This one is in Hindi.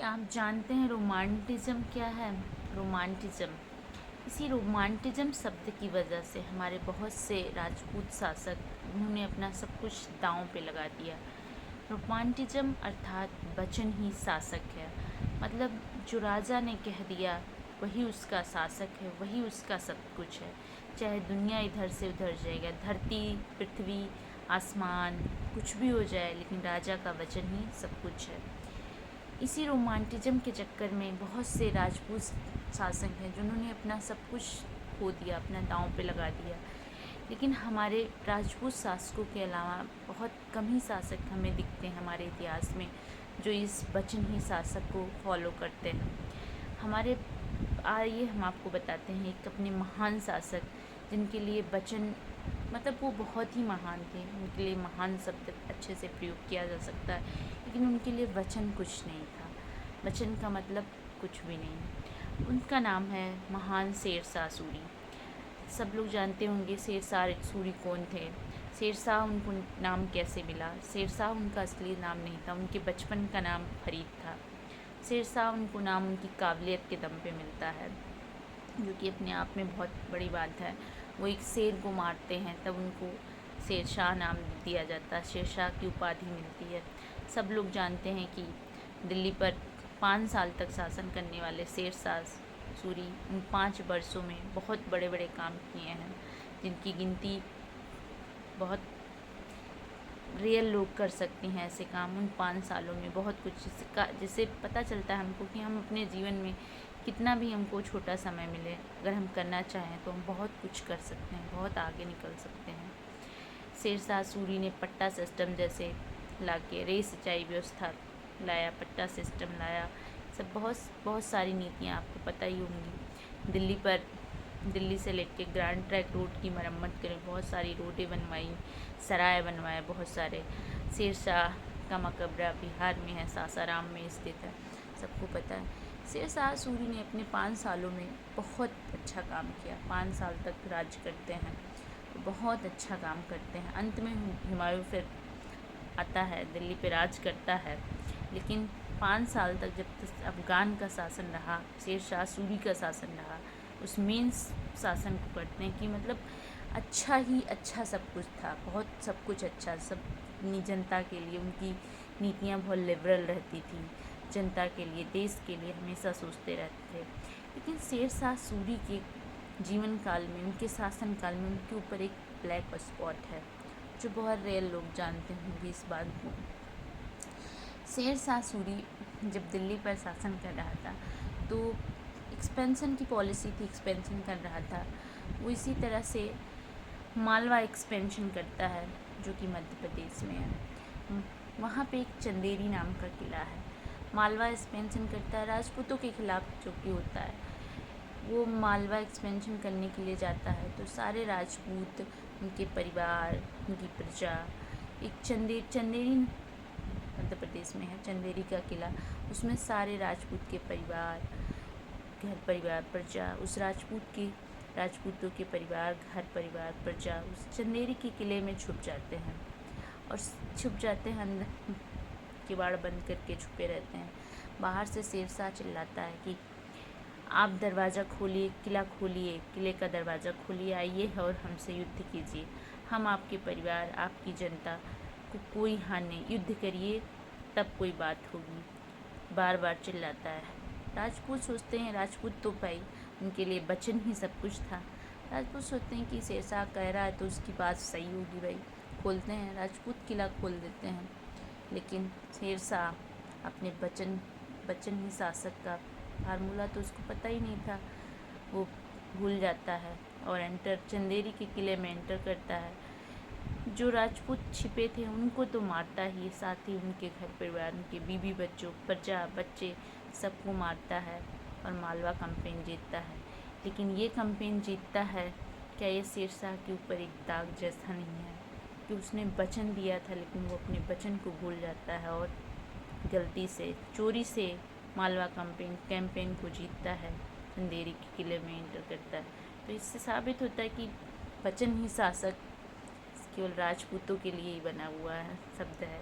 क्या आप जानते हैं रोमांटिज़्म क्या है? रोमांटिज़्म, इसी रोमांटिज़्म शब्द की वजह से हमारे बहुत से राजपूत शासक उन्होंने अपना सब कुछ दांव पे लगा दिया। रोमांटिज़्म अर्थात वचन ही शासक है। मतलब जो राजा ने कह दिया वही उसका शासक है, वही उसका सब कुछ है। चाहे दुनिया इधर से उधर जाएगा, धरती, पृथ्वी, आसमान, कुछ भी हो जाए, लेकिन राजा का वचन ही सब कुछ है। इसी रोमांटिज़्म के चक्कर में बहुत से राजपूत शासक हैं जिन्होंने अपना सब कुछ खो दिया, अपना दांव पे लगा दिया। लेकिन हमारे राजपूत शासकों के अलावा बहुत कम ही शासक हमें दिखते हैं हमारे इतिहास में जो इस वचन ही शासक को फॉलो करते हैं। हमारे आइए हम आपको बताते हैं एक अपने महान शासक जिनके लिए वचन मतलब वो बहुत ही महान थे। उनके लिए महान शब्द अच्छे से प्रयोग किया जा सकता है, लेकिन उनके लिए वचन कुछ नहीं था। वचन का मतलब कुछ भी नहीं। उनका नाम है महान शेरशाह सूरी। सब लोग जानते होंगे शेरशाह सूरी कौन थे। शेरशाह उनको नाम कैसे मिला? शेरशाह उनका असली नाम नहीं था, उनके बचपन का नाम फरीद था। शेरशाह उनको नाम उनकी काबिलियत के दम पे मिलता है, जो कि अपने आप में बहुत बड़ी बात है। वो एक शेर को मारते हैं तब उनको शेरशाह नाम दिया जाता है, शेरशाह की उपाधि मिलती है। सब लोग जानते हैं कि दिल्ली पर 5 साल तक शासन करने वाले शेरशाह सूरी उन 5 वर्षों में बहुत बड़े बड़े काम किए हैं, जिनकी गिनती बहुत रियल लोग कर सकते हैं। ऐसे काम उन 5 सालों में बहुत कुछ जिससे पता चलता है हमको कि हम अपने जीवन में कितना भी हमको छोटा समय मिले, अगर हम करना चाहें तो हम बहुत कुछ कर सकते हैं, बहुत आगे निकल सकते हैं। शेरशाह सूरी ने पट्टा सिस्टम जैसे ला के रे सिंचाई व्यवस्था लाया, पट्टा सिस्टम लाया, सब बहुत सारी नीतियाँ आपको पता ही होंगी। दिल्ली से लेके ग्रैंड ट्रैंक रोड की मरम्मत करें, बहुत सारी रोडें बनवाई, सराय बनवाए बहुत सारे। शेरशाह का मकबरा बिहार में है, सासाराम में स्थित है, सबको पता है। शेरशाह सूरी ने अपने 5 सालों में बहुत अच्छा काम किया। 5 साल तक राज करते हैं तो बहुत अच्छा काम करते हैं। अंत में हुमायूं फिर आता है, दिल्ली पे राज करता है, लेकिन 5 साल तक जब तक अफ़गान का शासन रहा, शेरशाह सूरी का शासन रहा, उस मेन शासन को करते हैं कि मतलब अच्छा ही अच्छा सब कुछ था, बहुत सब कुछ अच्छा, सब जनता के लिए उनकी नीतियाँ बहुत लिबरल रहती थी, जनता के लिए, देश के लिए हमेशा सोचते रहते थे। लेकिन शेरशाह सूरी के जीवन काल में, उनके शासन काल में उनके ऊपर एक ब्लैक स्पॉट है जो बहुत रेयर लोग जानते होंगे इस बात को। शेरशाह सूरी जब दिल्ली पर शासन कर रहा था तो एक्सपेंशन की पॉलिसी थी, एक्सपेंशन कर रहा था। वो इसी तरह से मालवा एक्सपेंशन करता है जो कि मध्य प्रदेश में है। वहाँ पे एक चंदेरी नाम का किला है। मालवा एक्सपेंशन करता है, राजपूतों के खिलाफ जो कि होता है, वो मालवा एक्सपेंशन करने के लिए जाता है तो सारे राजपूत, उनके परिवार, उनकी प्रजा, एक चंदेरी मध्य प्रदेश में है, चंदेरी का किला, उसमें सारे राजपूत के परिवार, घर परिवार, प्रजा, उस राजपूतों के परिवार, घर परिवार, प्रजा उस चंदेरी के किले में छुप जाते हैं और छुप जाते हैं, अंदर किवाड़ बंद करके छुपे रहते हैं। बाहर से शेरशाह चिल्लाता है कि आप दरवाज़ा खोलिए, किला खोलिए, किले का दरवाज़ा खोलिए, आइए और हमसे युद्ध कीजिए। हम आपके परिवार, आपकी जनता को कोई हानि नहीं, युद्ध करिए तब कोई बात होगी। बार बार चिल्लाता है। राजपूत सोचते हैं, राजपूत तो भाई उनके लिए वचन ही सब कुछ था। राजपूत सोचते हैं कि शेरशाह कह रहा है तो उसकी बात सही होगी भाई, खोलते हैं, राजपूत किला खोल देते हैं। लेकिन शेरशाह अपने वचन ही शासक का फार्मूला तो उसको पता ही नहीं था, वो भूल जाता है और चंदेरी के किले में एंटर करता है। जो राजपूत छिपे थे उनको तो मारता ही, साथ ही उनके घर परिवार, उनके बीवी बच्चों, प्रजा, बच्चे, सबको मारता है और मालवा कैंपेन जीतता है। लेकिन ये कैंपेन जीतता है क्या, ये शेरशाह के ऊपर एक दाग जैसा नहीं है कि उसने वचन दिया था लेकिन वो अपने वचन को भूल जाता है और गलती से, चोरी से मालवा कैंपेन को जीतता है, चंदेरी के किले में एंटर करता है। तो इससे साबित होता है कि वचन ही शासक केवल राजपूतों के लिए ही बना हुआ है शब्द है।